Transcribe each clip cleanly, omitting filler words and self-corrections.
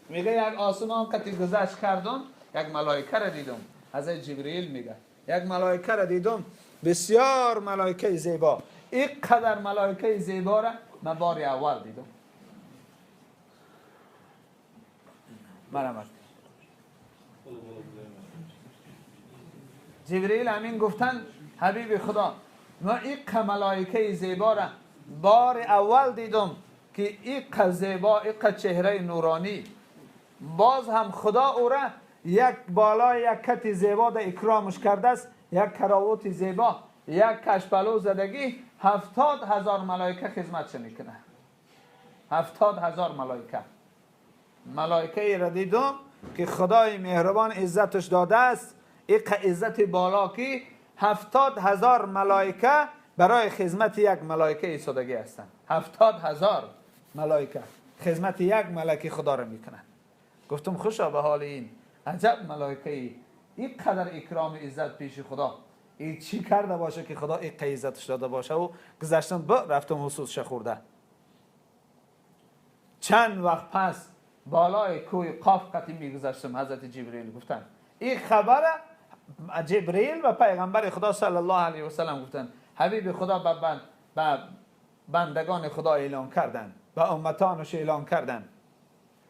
میگه یک آسمان که گذشت کردم یک ملائکه را دیدم. حضرت جبرئیل میگه یک ملائکه را دیدم، بسیار ملائکه زیبا. این قدر ملائکه زیبا را من بار اول دیدم. مرحمت. جبرئیل همین گفتن حبیب خدا ما این ملائکه زیبا را بار اول دیدم که این زیبا، این چهره نورانی. باز هم خدا او را یک بالا یک کت زیبا در اکرامش کرده است، یک کراوت زیبا، یک کشپلو زدگی. 70,000 ملائکه خدمتش میکنه. 70,000 ملائکه. ملائکه ای را دیدم که خدای مهربان عزتش داده است. این عزت بالا که 70,000 ملائکه برای خدمت یک ملائکه ایستادگی هستند. 70,000 ملائکه خدمت یک ملائکه خدا را میکنند. گفتم خوشا به حال این عجب ملائکه ای، این قدر اکرام عزت پیش خدا. این چی کرده باشه که خدا این عزتش داده باشه؟ و گذشتم رفتم حسوسش خورده. چند وقت پس بالای کوه قاف قطی میگذشتم، حضرت جبرئیل گفتن این خبر. جبرئیل و پیغمبر خدا صلی الله علیه و سلم گفتن حبیب خدا به بندگان خدا اعلان کردن، به امتانش اعلان کردن.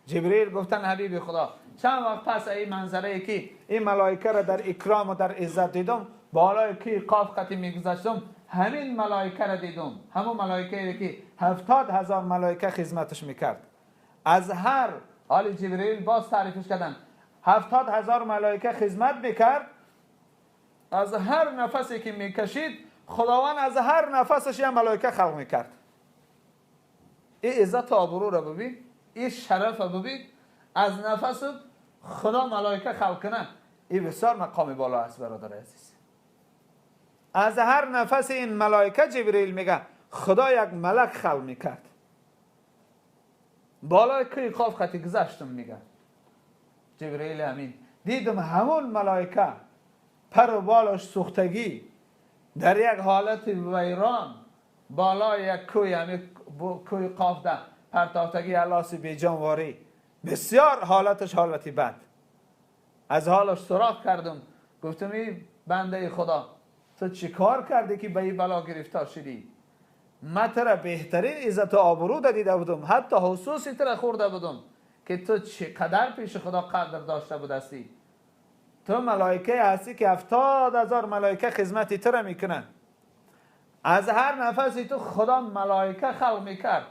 جبرئیل گفتن حبیب خدا چند وقت پس این منظره ای که این ملائکه را در اکرام و در عزت دیدم، بالای کوه قاف قطی میگذشتم، همین ملائکه را دیدم. همون ملائکه ای که 70,000 ملائکه خدمتش میکرد. از هر حال جبرئیل باز تعریفش کردن 70,000 ملائکه خدمت میکرد. از هر نفسی که میکشید خداوند از هر نفسش یه ملائکه خلق میکرد. این عزت و آبرو را ببین، این شرف را ببین. از نفس خدا ملائکه خلق کنه، این بسیار مقام بالا است برادر عزیز. از هر نفس این ملائکه جبرئیل میگه خدا یک ملک خلق میکرد. بالای کوه قاف خطی گذشتم میگه جبرئیل امین، دیدم همون ملائکه پر و بالش سوختگی در یک حالت ویران بالای یک کوه، همین کوه قاف ده پرتافتگی الاس بی جانواری، بسیار حالتش حالتی بد. از حالش سراغ کردم، گفتم ای بنده خدا تو چی کار کردی که به این بلا گرفتار شدی؟ من ترا بهترین عزت و آبرو دیده بودم، حتی حسوسی ترا خورده بودم که تو چقدر پیش خدا قدر داشته بودستی. تو ملائکه هستی که 70,000 ملائکه خدمتی ترا میکنن. از هر نفسی تو خدا ملائکه خلق میکرد.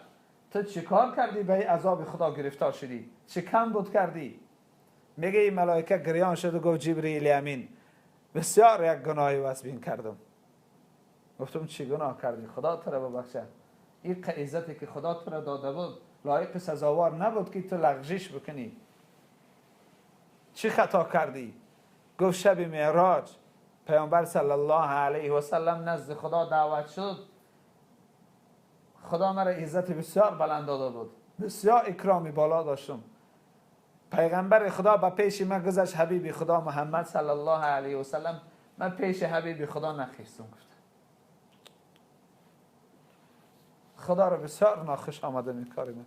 تو چی کار کردی به عذاب خدا گرفتار شدی؟ چه کم بود کردی؟ میگه این ملائکه گریان شد و گفت جبرئیل امین بسیار یک گناهی واسبین کردم. گفتم چی گناه کردی؟ خدا تو را ببخشد. این عزتی که خدا تو را داده بود لایق سزاوار نبود که تو لغزش بکنی. چی خطا کردی؟ گفت شب معراج پیامبر صلی الله علیه و سلم نزد خدا دعوت شد. خدا مرا عزت بسیار بلند داده بود، بسیار اکرامی بالا داشتم. پیغمبر خدا به پیش من گذشت، حبیب خدا محمد صلی الله علیه و سلم. من پیش حبیب خدا نخستم. گفتم خدا را بسیار ناخوش آمده این کار من.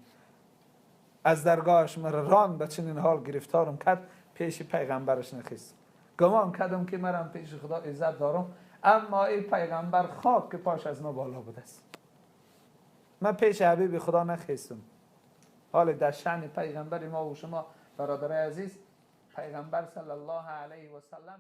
از درگاهش مرا ران به چنین حال گرفتارم کرد، پیش پیغمبرش نخستم. گمان کردم که مرا پیش خدا عزت دارم، اما این پیغمبر خاک که پاش از ما بالا بوده است. من پیش حبیب خدا نخستم. حال در شأن پیغمبر ما و شما برادر عزیز، پیغمبر صلی الله علیه و سلم